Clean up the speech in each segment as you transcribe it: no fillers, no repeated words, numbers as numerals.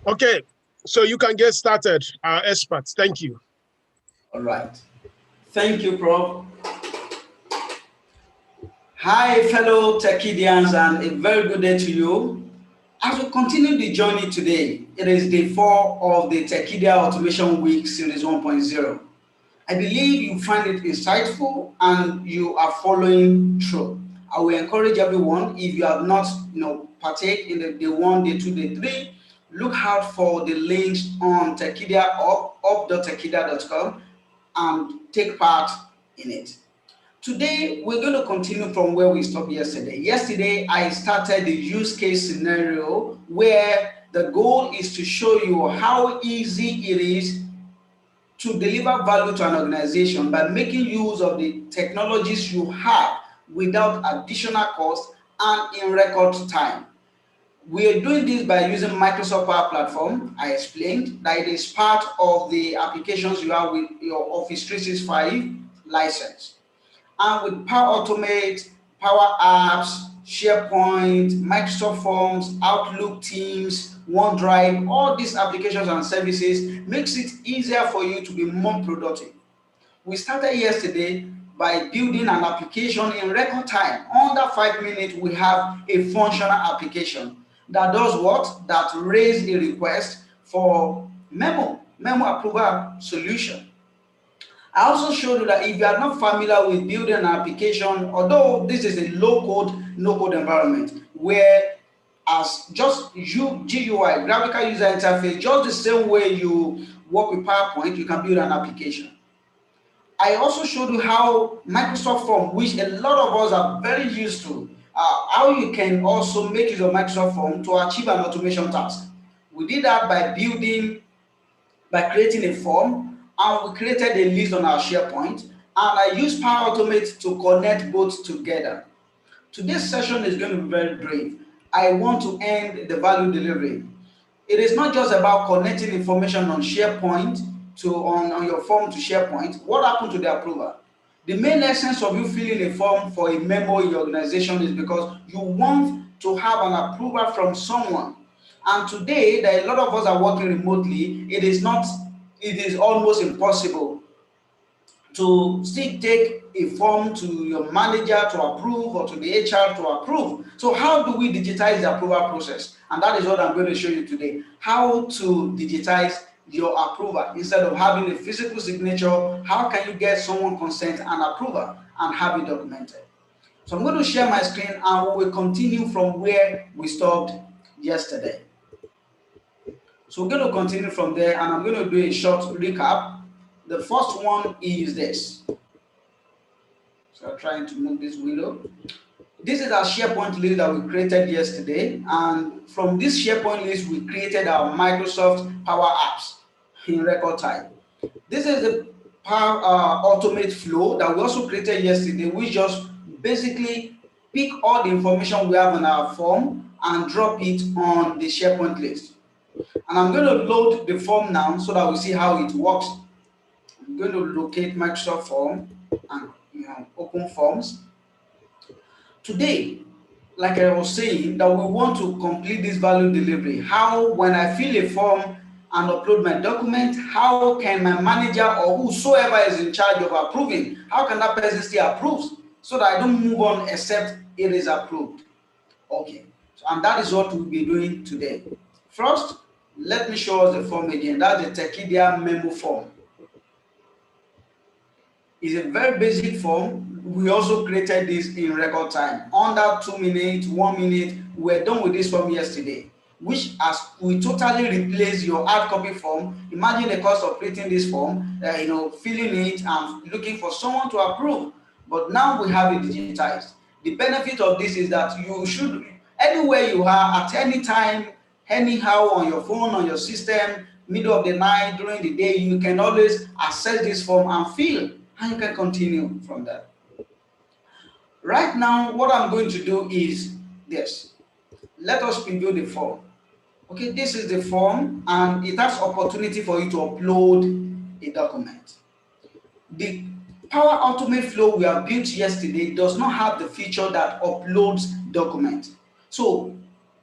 Okay, so you can get started, our experts. Thank you. All right. Thank you, Prof. Hi, fellow Tekedians, and a very good day to you. As we continue the journey today, it is day 4 of the Tekedia Automation Week Series 1.0. I believe you find it insightful and you are following through. I will encourage everyone, if you have not partake in the day 1, day 2, day 3, look out for the links on Tekedia up.tekedia.com and take part in it. Today, we're going to continue from where we stopped yesterday. Yesterday, I started the use case scenario where the goal is to show you how easy it is to deliver value to an organization by making use of the technologies you have without additional cost and in record time. We are doing this by using Microsoft Power Platform. I explained that it is part of the applications you have with your Office 365 license. And with Power Automate, Power Apps, SharePoint, Microsoft Forms, Outlook, Teams, OneDrive, all these applications and services makes it easier for you to be more productive. We started yesterday by building an application in record time. Under 5 minutes, we have a functional application that does what? That raise a request for memo approval solution. I also showed you that if you are not familiar with building an application, although this is a low-code, no-code environment, where as just GUI, graphical user interface, just the same way you work with PowerPoint, you can build an application. I also showed you how Microsoft Form, which a lot of us are very used to, how you can also make use of Microsoft Form to achieve an automation task. We did that by creating a form, and we created a list on our SharePoint, and I used Power Automate to connect both together. Today's session is going to be very brief. I want to end the value delivery. It is not just about connecting information on SharePoint on your form to SharePoint. What happened to the approval? The main essence of you filling a form for a memo in your organization is because you want to have an approval from someone. And today, that a lot of us are working remotely, it is almost impossible to still take a form to your manager to approve or to the HR to approve. So how do we digitize the approval process? And that is what I'm going to show you today. How to digitize your approval. Instead of having a physical signature, how can you get someone consent and approval and have it documented? So I'm going to share my screen and we will continue from where we stopped yesterday. So we're going to continue from there, and I'm going to do a short recap. The first one is this. So I'm trying to move this window. This is our SharePoint list that we created yesterday, and from this SharePoint list, we created our Microsoft Power Apps in record time. This is the Power Automate flow that we also created yesterday, which just basically pick all the information we have on our form and drop it on the SharePoint list. And I'm going to load the form now so that we see how it works. I'm going to locate Microsoft Form and open Forms. Today, like I was saying, that we want to complete this value delivery. How, when I fill a form and upload my document, how can my manager or whosoever is in charge of approving, how can that person still approve so that I don't move on except it is approved? Okay, and that is what we'll be doing today. First, let me show us the form again. That's the Tekedia memo form. It's a very basic form. We also created this in record time. Under 2 minutes, 1 minute, we're done with this form yesterday, which as we totally replace your hard copy form. Imagine the cost of creating this form, filling it and looking for someone to approve. But now we have it digitized. The benefit of this is that you should, anywhere you are, at any time, anyhow, on your phone, on your system, middle of the night, during the day, you can always access this form and fill, and you can continue from there. Right now, what I'm going to do is this. Let us preview the form. Okay, this is the form, and it has opportunity for you to upload a document. The Power Automate flow we have built yesterday does not have the feature that uploads document. So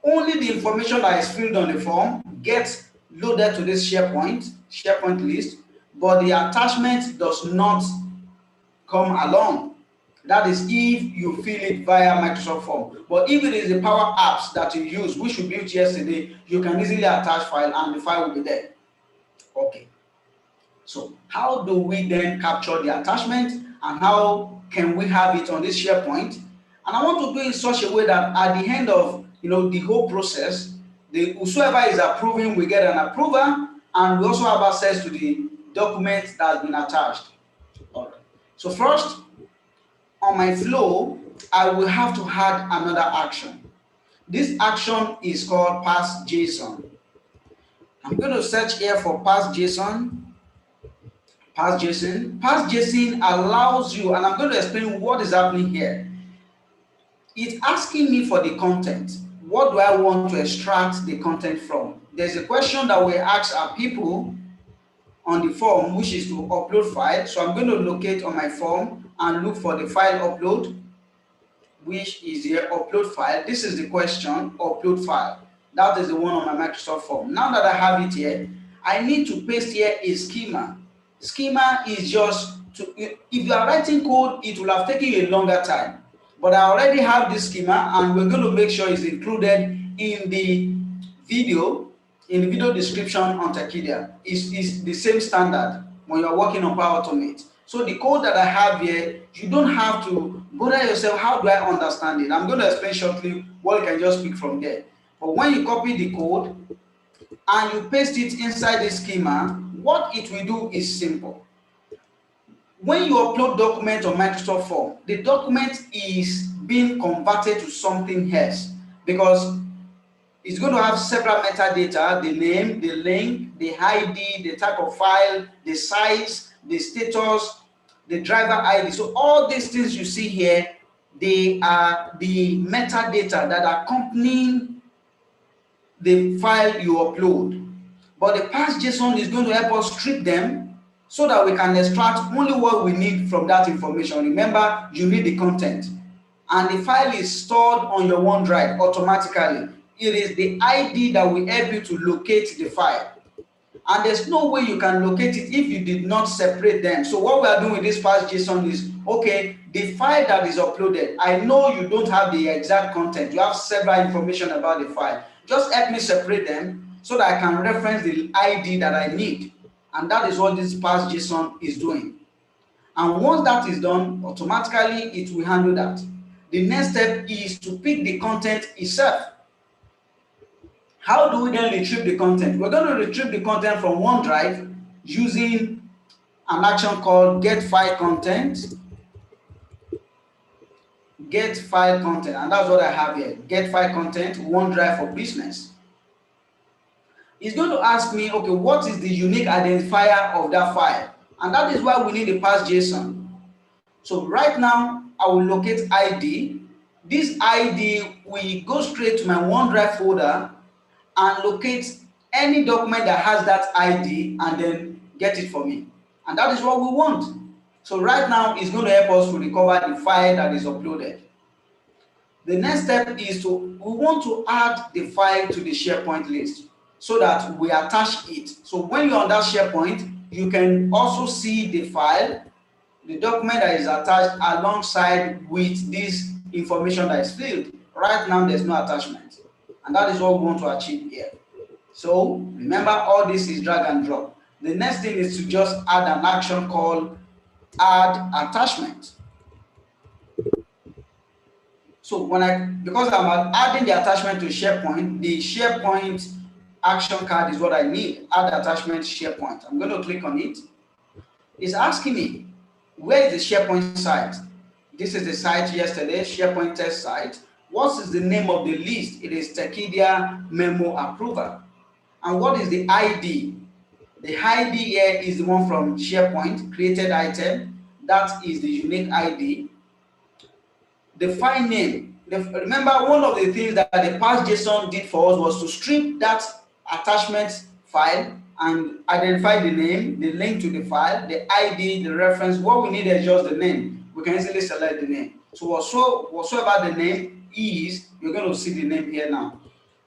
only the information that is filled on the form gets loaded to this SharePoint list, but the attachment does not come along. That is if you fill it via Microsoft Form. But if it is the Power Apps that you use, which you built yesterday, you can easily attach file and the file will be there. Okay. So how do we then capture the attachment and how can we have it on this SharePoint? And I want to do it in such a way that at the end of the whole process, whosoever is approving will get an approval, and we also have access to the document that has been attached. All right. So first, on my flow, I will have to add another action. This action is called pass JSON. I'm going to search here for pass JSON. Pass JSON. Pass JSON allows you, and I'm going to explain what is happening here. It's asking me for the content. What do I want to extract the content from? There's a question that we ask our people on the form, which is to upload file. So I'm going to locate on my form and look for the file upload, which is here, upload file. This is the question, upload file. That is the one on my Microsoft form. Now that I have it here, I need to paste here a schema. Schema is just to, if you are writing code, it will have taken a longer time. But I already have this schema, and we're going to make sure it's included in the video description on Tekedia. It's the same standard when you're working on Power Automate. So the code that I have here, you don't have to bother yourself, how do I understand it? I'm going to explain shortly what you can just pick from there. But when you copy the code and you paste it inside the schema, what it will do is simple. When you upload document on Microsoft Form, the document is being converted to something else because it's going to have several metadata: the name, the link, the ID, the type of file, the size, the status, the driver ID. So all these things you see here, they are the metadata that accompany the file you upload. But the pass JSON is going to help us strip them so that we can extract only what we need from that information. Remember, you need the content. And the file is stored on your OneDrive automatically. It is the ID that will help you to locate the file. And there's no way you can locate it if you did not separate them. So what we are doing with this pass JSON is, okay, the file that is uploaded, I know you don't have the exact content. You have several information about the file. Just help me separate them so that I can reference the ID that I need. And that is what this pass JSON is doing. And once that is done, automatically it will handle that. The next step is to pick the content itself. How do we then retrieve the content? We're going to retrieve the content from OneDrive using an action called get file content. Get file content, and that's what I have here. Get file content, OneDrive for business. It's going to ask me, okay, what is the unique identifier of that file? And that is why we need a pass JSON. So right now, I will locate ID. This ID will go straight to my OneDrive folder and locate any document that has that ID and then get it for me. And that is what we want. So right now, it's going to help us to recover the file that is uploaded. The next step is we want to add the file to the SharePoint list so that we attach it. So when you're on that SharePoint, you can also see the file, the document that is attached alongside with this information that is filled. Right now, there's no attachment. And that is what we want to achieve here. So remember, all this is drag and drop. The next thing is to just add an action called add attachment. So because I'm adding the attachment to SharePoint, the SharePoint action card is what I need. Add attachment SharePoint. I'm going to click on it. It's asking me, where is the SharePoint site? This is the site yesterday, SharePoint test site. What is the name of the list? It is Tekedia Memo Approval. And what is the ID? The ID here is the one from SharePoint, created item. That is the unique ID. The file name. Remember, one of the things that the pass JSON did for us was to strip that attachment file and identify the name, the link to the file, the ID, the reference. What we need is just the name. We can easily select the name. So whatsoever the name is, you're going to see the name here now.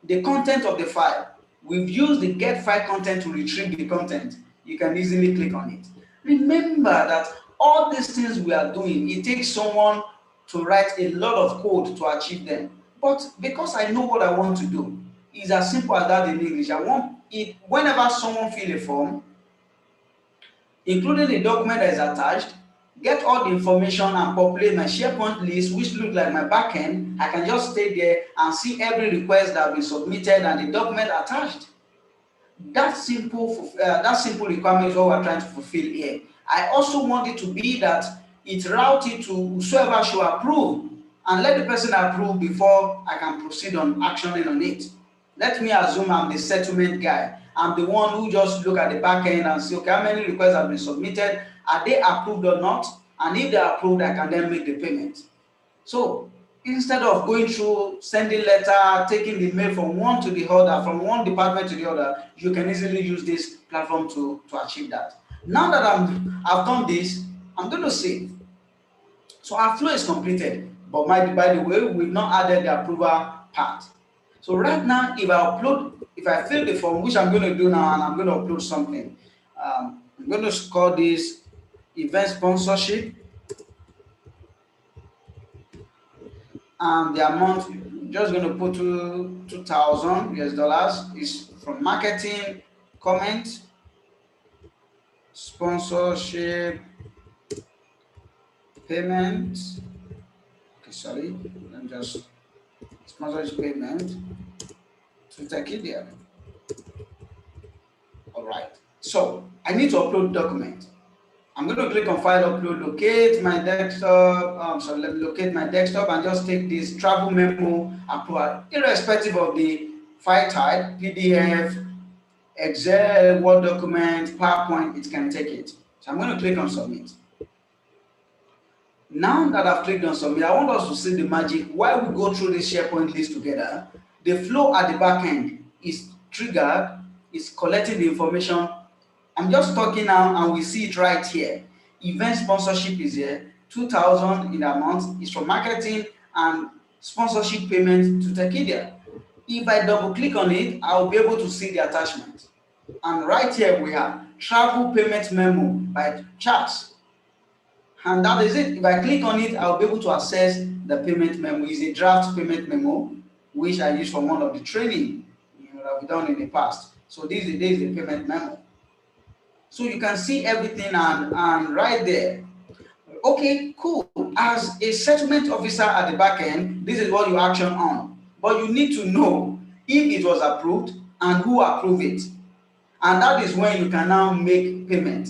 The content of the file. we've used the get file content to retrieve the content. You can easily click on it. Remember that all these things we are doing, it takes someone to write a lot of code to achieve them. But because I know what I want to do, it's as simple as that in English. I want it whenever someone fill a form, including the document that is attached, get all the information and populate my SharePoint list, which looks like my backend. I can just stay there and see every request that has been submitted and the document attached. That simple requirement is what we're trying to fulfill here. I also want it to be that it routes it to whoever should approve and let the person approve before I can proceed on actioning on it. Let me assume I'm the settlement guy. I'm the one who just look at the back end and see, okay, how many requests have been submitted? Are they approved or not? And if they're approved, I can then make the payment. So instead of going through sending letter, taking the mail from one to the other, from one department to the other, you can easily use this platform to achieve that. Now that I've done this, I'm going to save. So our flow is completed, but by the way, we've not added the approval part. So right now, if I fill the form, which I'm going to do now, and I'm going to upload something, I'm going to call this event sponsorship. And the amount, I'm just going to put $2,000 is from marketing, comment, sponsorship, payment. Okay, sorry, let me just sponsorship payment to Tekedia. All right, so I need to upload document. I'm going to click on file upload, locate my desktop. Let me locate my desktop and just take this travel memo approval, irrespective of the file type, PDF, Excel, Word document, PowerPoint, it can take it. So I'm going to click on submit. Now that I've clicked on submit, I want us to see the magic. While we go through this SharePoint list together, the flow at the back end is triggered, is collecting the information. I'm just talking now and we see it right here. Event sponsorship is here, 2,000 in the amount is from marketing and sponsorship payment to Tekedia. If I double click on it, I'll be able to see the attachment. And right here we have travel payment memo by Charles. And that is it. If I click on it, I'll be able to access the payment memo. It's a draft payment memo, which I used from one of the training that we've done in the past. So this is the payment memo. So you can see everything and right there. Okay, cool. As a settlement officer at the back end, this is what you action on. But you need to know if it was approved and who approved it. And that is when you can now make payment.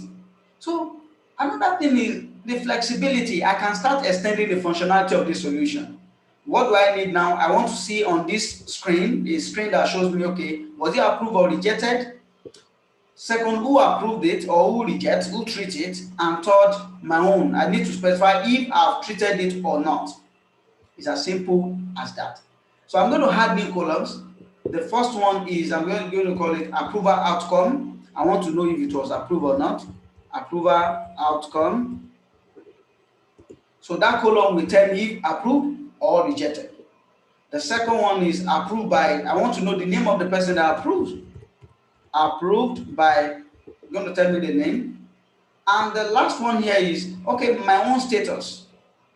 So another thing is the flexibility. I can start extending the functionality of this solution. What do I need now? I want to see on this screen, the screen that shows me, okay, was it approved or rejected? Second, who approved it or who rejects, who treats it? And third, my own. I need to specify if I've treated it or not. It's as simple as that. So I'm going to add new columns. The first one is, I'm going to call it approval outcome. I want to know if it was approved or not. Approval outcome. So that column will tell me if approved or rejected. The second one is approved by, I want to know the name of the person that approves. Approved by, going to tell me the name. And the last one here is, okay, my own status.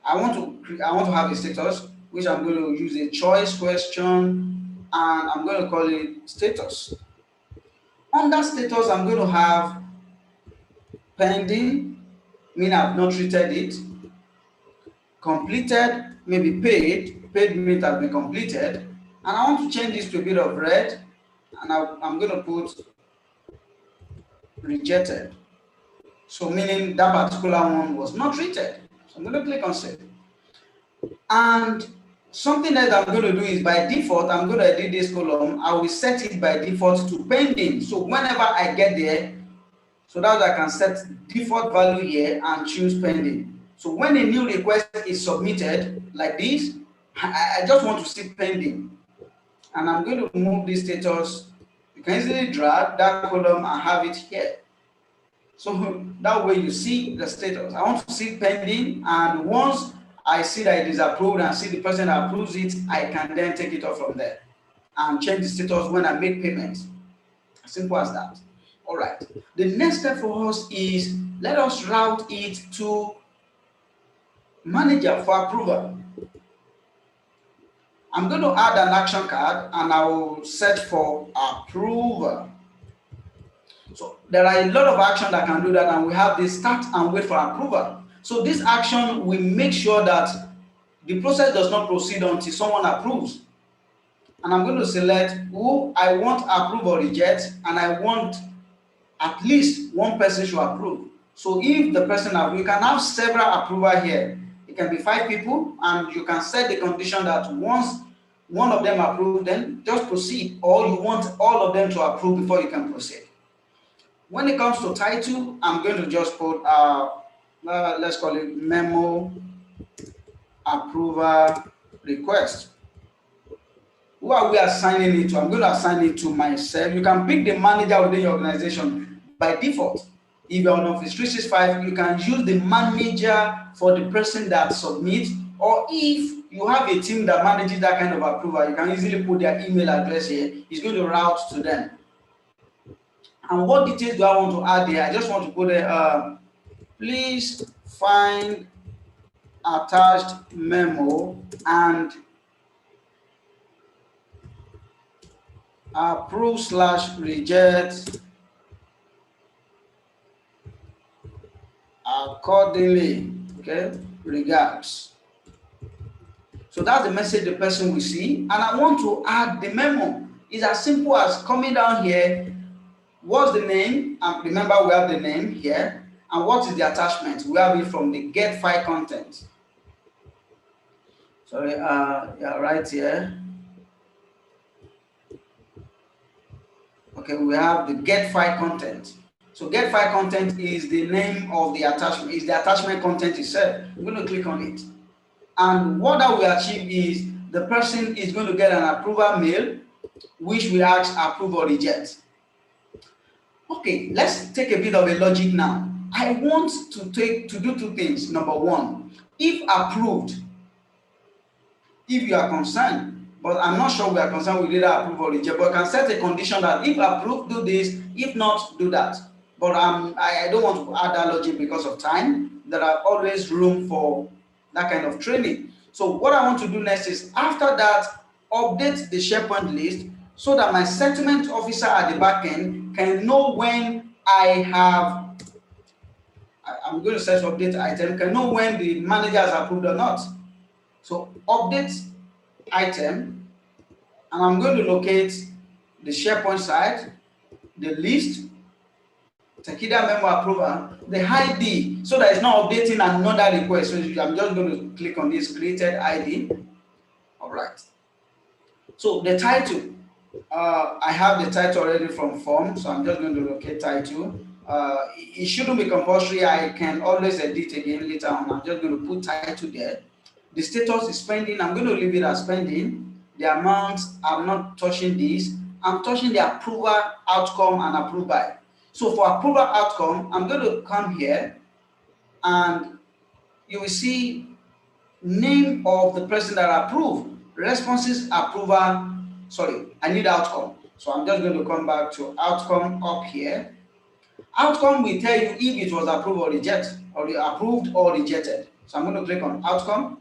I want to have a status, which I'm going to use a choice question, and I'm going to call it status. Under status, I'm going to have pending, meaning I've not treated it. Completed, maybe paid means has been completed. And I want to change this to a bit of red, and I'm going to put rejected. So meaning that particular one was not treated. So I'm going to click on save. And something that I'm going to do is by default, I'm going to edit this column. I will set it by default to pending. So whenever I get there, so that I can set default value here and choose pending. So when a new request is submitted like this, I just want to see pending. And I'm going to move this status. You can easily drag that column and have it here. So that way you see the status. I want to see pending, and once I see that it is approved and see the person that approves it, I can then take it off from there and change the status when I make payments. As simple as that. All right. The next step for us is let us route it to manager for approval. I'm going to add an action card and I will search for approval. So there are a lot of action that can do that, and we have this start and wait for approval. So this action will make sure that the process does not proceed until someone approves. And I'm going to select who I want approve or reject, and I want at least one person should approve. So if the person approves, you can have several approval here. It can be 5 people, and you can set the condition that once one of them approve, then just proceed, or you want all of them to approve before you can proceed. When it comes to title, I'm going to just put, let's call it memo approval request. Who are we assigning it to? I'm going to assign it to myself. You can pick the manager within your organization by default. If you're on Office 365, you can use the manager for the person that submits, or if you have a team that manages that kind of approval, you can easily put their email address here. It's going to route to them. And what details do I want to add here? I just want to put a please find attached memo and approve/reject accordingly. Okay, regards. So that's the message the person will see. And I want to add the memo. It's as simple as coming down here. What's the name? And remember, we have the name here. And what is the attachment? We have it from the get file content. Sorry, yeah, right here. Okay, we have the get file content. So get file content is the name of the attachment, is the attachment content itself. I'm going to click on it. And what that will achieve is the person is going to get an approval mail, which will ask approve or reject. Okay, let's take a bit of a logic now. I want to do 2 things. Number one, if approved, if you are concerned, but I'm not sure we are concerned with either approve or reject, but I can set a condition that if approved, do this, if not, do that. But I don't want to add that logic because of time. There are always room for that kind of training. So what I want to do next is, after that, update the SharePoint list so that my settlement officer at the back end can know when I'm going to search update item, can know when the manager has approved or not. So update item, and I'm going to locate the SharePoint site, the list, Tekedia memo approval, the ID, so that it's not updating another request. So I'm just going to click on this created ID. All right. So the title, I have the title already from form, so I'm just going to locate title. It shouldn't be compulsory. I can always edit again later on. I'm just going to put title there. The status is pending. I'm going to leave it as pending. The amount, I'm not touching this. I'm touching the approval outcome and approved by. So for approval outcome, I'm going to come here and you will see name of the person that approved. Responses approval, sorry, I need outcome. So I'm just going to come back to outcome up here. Outcome will tell you if it was approved or rejected, or approved or rejected. So I'm going to click on outcome.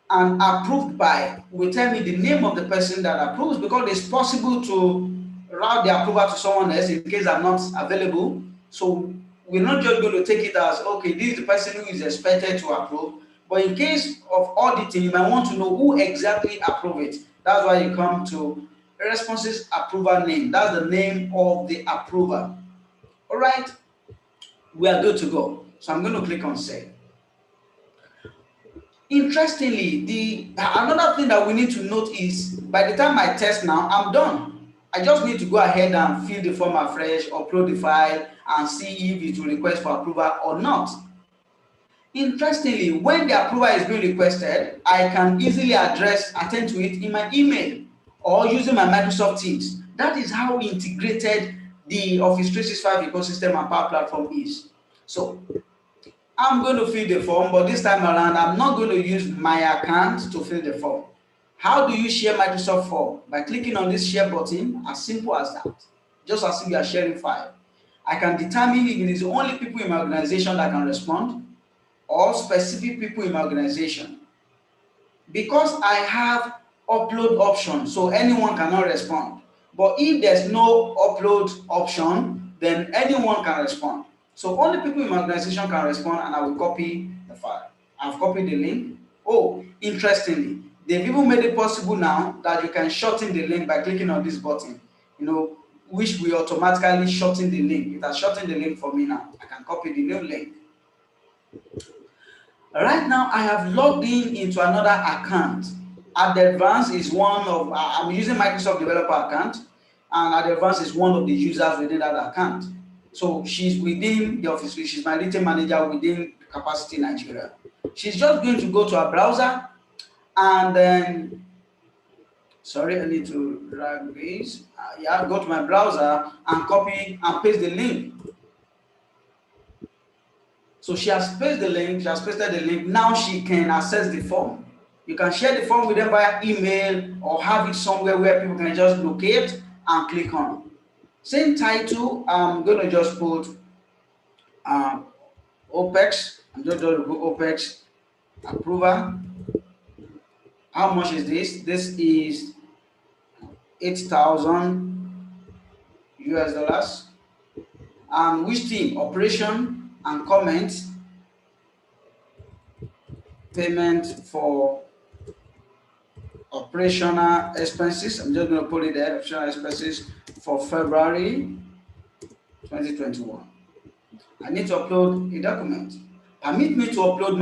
And approved by will tell me the name of the person that approves, because it's possible to route the approval to someone else in case I'm not available. So we're not just going to take it as, okay, this is the person who is expected to approve. But in case of auditing, you might want to know who exactly approved it. That's why you come to responses approval name. That's the name of the approver. All right, we are good to go. So I'm going to click on save. Interestingly, another thing that we need to note is by the time I test now, I'm done. I just need to go ahead and fill the form afresh, upload the file, and see if it will request for approval or not. Interestingly, when the approval is being requested, I can easily attend to it in my email or using my Microsoft Teams. That is how integrated the Office 365 ecosystem and Power Platform is. So I'm going to fill the form, but this time around, I'm not going to use my account to fill the form. How do you share Microsoft form? By clicking on this share button, as simple as that. just as if you are sharing file. I can determine if it is only people in my organization that can respond or specific people in my organization. Because I have upload option, so anyone cannot respond. But if there's no upload option, then anyone can respond. So only people in my organization can respond, and I will copy the file. I've copied the link. Oh, interestingly, they've even made it possible now that you can shorten the link by clicking on this button, which will automatically shorten the link. It has shortened the link for me now. I can copy the new link. Right now, I have logged in into another account. Advance is one of, I'm using Microsoft Developer account, and Advance is one of the users within that account. So she's within the office, she's my retail manager within Capacity Nigeria. She's just going to go to her browser, and then, sorry, I need to drag this. Go to my browser and copy and paste the link. So she has pasted the link, Now she can access the form. You can share the form with them via email or have it somewhere where people can just locate and click on. Same title, I'm going to just put OPEX. I'm just going to go OPEX approval. How much is this? This is 8,000 US dollars. And which team? Operation and comment. Payment for operational expenses. I'm just going to put it there. Operational expenses for February 2021. I need to upload a document. Permit me to upload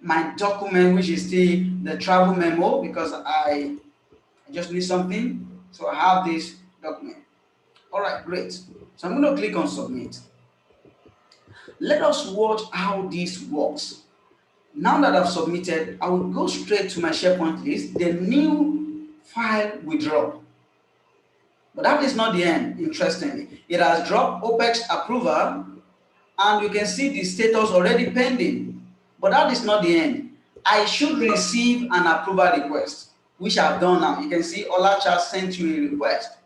my document, which is still the travel memo, because I just need something. So I have this document. All right, great. So I'm going to click on submit. Let us watch how this works. Now that I've submitted, I will go straight to my Sharepoint list. The new file will drop. But that is not the end, interestingly. It has dropped OPEX approval, and you can see the status already pending. But that is not the end. I should receive an approval request, which I've done now. You can see Olacha sent you a request.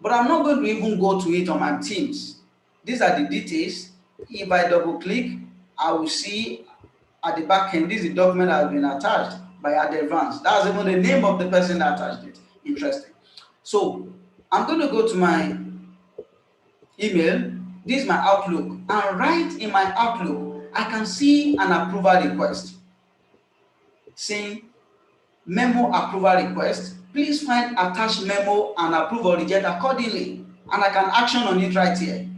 But I'm not going to even go to it on my Teams. These are the details. If I double click, I will see at the back end, this is the document that has been attached by Advance. That's even the name of the person that attached it. Interesting. So I'm going to go to my email. This is my Outlook. And right in my Outlook, I can see an approval request saying memo approval request. Please find attached memo and approve or reject accordingly. And I can action on it right here.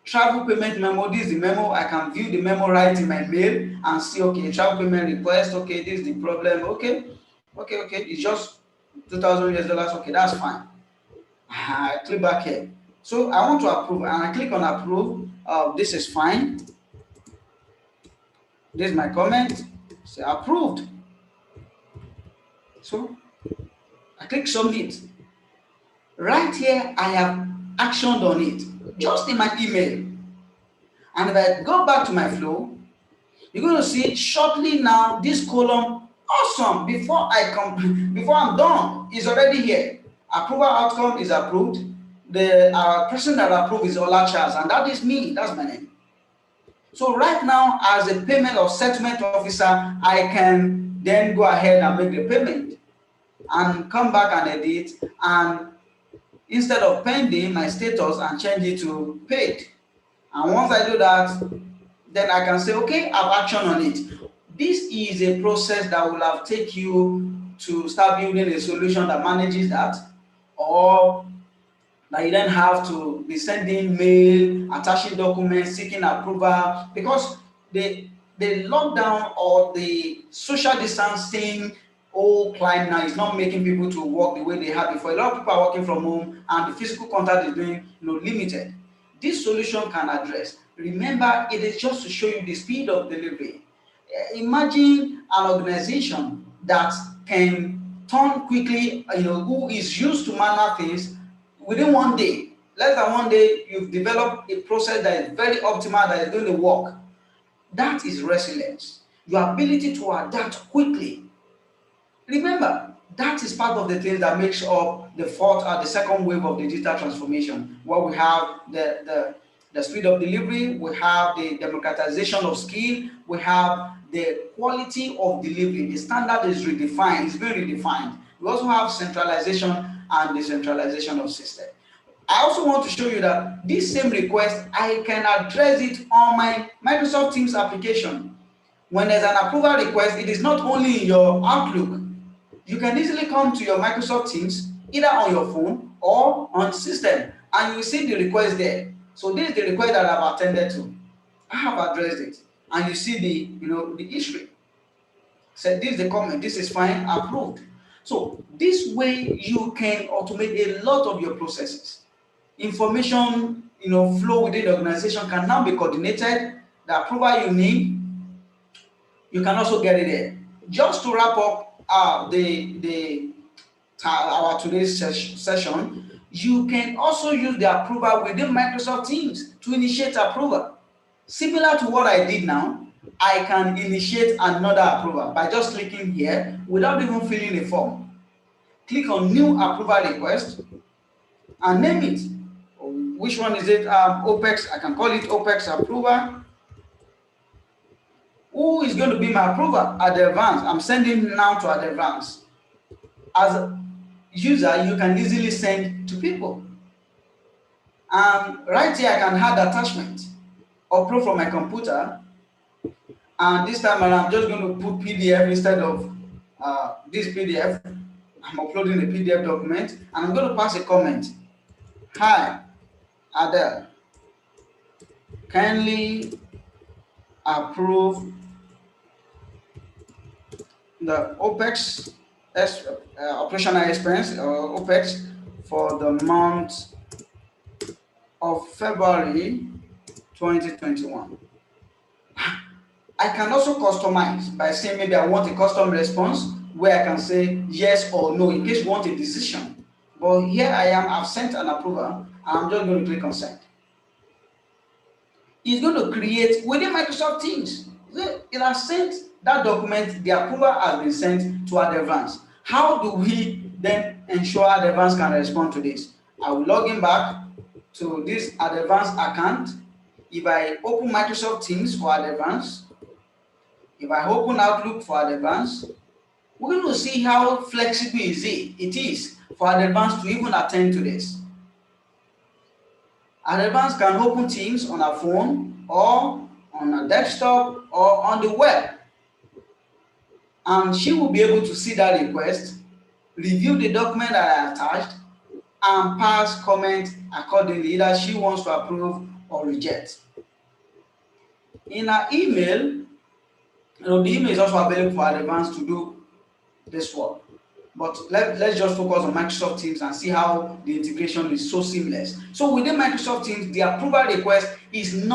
Travel payment memo, this is the memo. I can view the memo right in my mail and see, okay, travel payment request, okay, this is the problem, okay, it's just 2,000 US dollars, okay, that's fine. I click back here. So I want to approve, and I click on approve. This is fine. This is my comment, say approved. So I click submit. Right here, I have actioned on it, just in my email. And if I go back to my flow, you're going to see shortly now this column, awesome, before I'm done, is already here. Approval outcome is approved. The person that approved is Olacha, and that is me, that's my name. So right now, as a payment or settlement officer, I can then go ahead and make the payment and come back and edit, and instead of pending my status, and change it to paid. And once I do that, then I can say, okay, I've action on it. This is a process that will have take you to start building a solution that manages that, or that you then have to be sending mail, attaching documents, seeking approval, because the lockdown or the social distancing climb now is not making people to work the way they had before. A lot of people are working from home, and the physical contact is being limited. This solution can address. Remember, it is just to show you the speed of delivery. Imagine an organization that can turn quickly, who is used to manual things within 1 day. Less than 1 day, you've developed a process that is very optimal, that is going to work. That is resilience. Your ability to adapt quickly. Remember, That is part of the things that makes up the second wave of the digital transformation, where we have the speed of delivery, we have the democratization of skill, we have the quality of delivery. The standard is redefined, it's been redefined. We also have centralization and decentralization of system. I also want to show you that this same request, I can address it on my Microsoft Teams application. When there's an approval request, it is not only in your Outlook. You can easily come to your Microsoft Teams, either on your phone or on system, and you will see the request there. So this is the request that I've attended to. I have addressed it, and you see the history. Said this is the comment, this is fine, approved. So this way you can automate a lot of your processes. Information flow within the organization can now be coordinated. The approval you need, you can also get it there. Just to wrap up our today's session, you can also use the approval within Microsoft Teams to initiate approval. Similar to what I did now, I can initiate another approval by just clicking here without even filling a form. Click on New Approval Request and name it. Which one is it? OPEX. I can call it OPEX Approval. Who is going to be my approver? Advance. I'm sending now to Advance. As a user, you can easily send to people. Right here, I can add attachment. Upload from my computer. And this time around, I'm just going to put PDF instead of this PDF. I'm uploading a PDF document. And I'm going to pass a comment. Hi, Adele. Kindly approve the OPEX operational expense or OPEX for the month of February 2021. I can also customize by saying maybe I want a custom response where I can say yes or no in case you want a decision. But here I am, I've sent an approval, and I'm just going to click on send. It's going to create within Microsoft Teams. It has sent that document, the approval has been sent to Advance. How do we then ensure Advance can respond to this? I will log in back to this Advance account. If I open Microsoft Teams for Advance, if I open Outlook for Advance, we're going to see how flexible it is for Advance to even attend to this. Advance can open Teams on a phone or on a desktop or on the web. And she will be able to see that request, review the document that I attached, and pass comment accordingly, either she wants to approve or reject. In her email, the email is also available for Advance to do this work. But let's just focus on Microsoft Teams and see how the integration is so seamless. So within Microsoft Teams, the approval request is an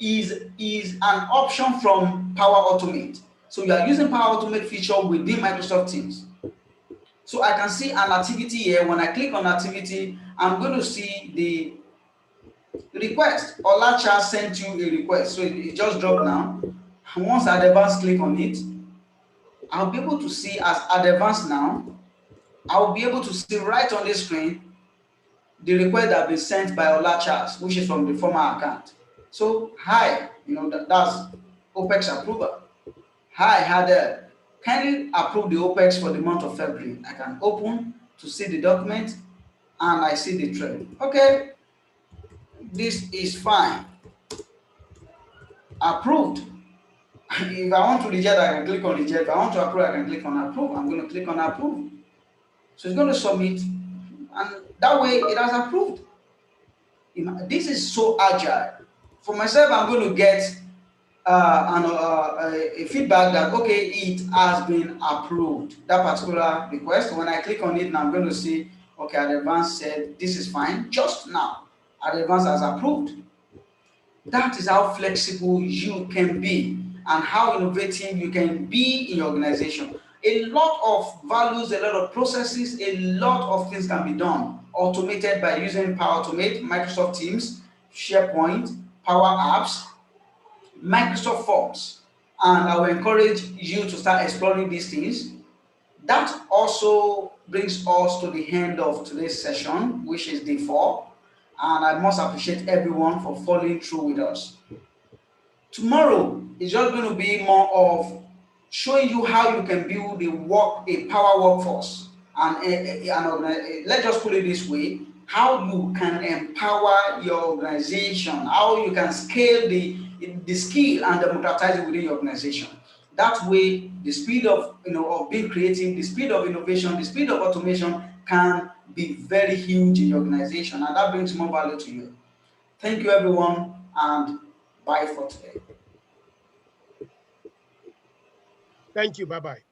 option from Power Automate. So you are using Power Automate feature within Microsoft Teams. So I can see an activity here. When I click on activity, I'm going to see the request. Olacha sent you a request. So it just dropped now. And once I advance click on it, I'll be able to see as Advance now, I'll be able to see right on the screen the request that has been sent by Olacha, which is from the former account. So, hi, that's OPEX approval. Hi, Adele, kindly approve the OPEX for the month of February. I can open to see the document and I see the trade. Okay, this is fine. Approved. If I want to reject, I can click on reject. If I want to approve, I can click on approve. I'm going to click on approve. So it's going to submit, and that way it has approved. This is so agile. For myself, I'm going to get a feedback that, okay, it has been approved, that particular request. When I click on it, now I'm going to see, okay, Advance said this is fine. Just now, Advance has approved. That is how flexible you can be and how innovative you can be in your organization. A lot of values, a lot of processes, a lot of things can be done, automated by using Power Automate, Microsoft Teams, Sharepoint, Power Apps, Microsoft Forms. And I will encourage you to start exploring these things. That also brings us to the end of today's session, which is day 4. And I must appreciate everyone for following through with us. Tomorrow is just going to be more of showing you how you can build a power workforce. And let's just put it this way, how you can empower your organization, how you can scale the skill and democratize it within your organization. That way, the speed of of being creative, the speed of innovation, the speed of automation can be very huge in your organization, and that brings more value to you. Thank you, everyone, and bye for today. Thank you. Bye-bye.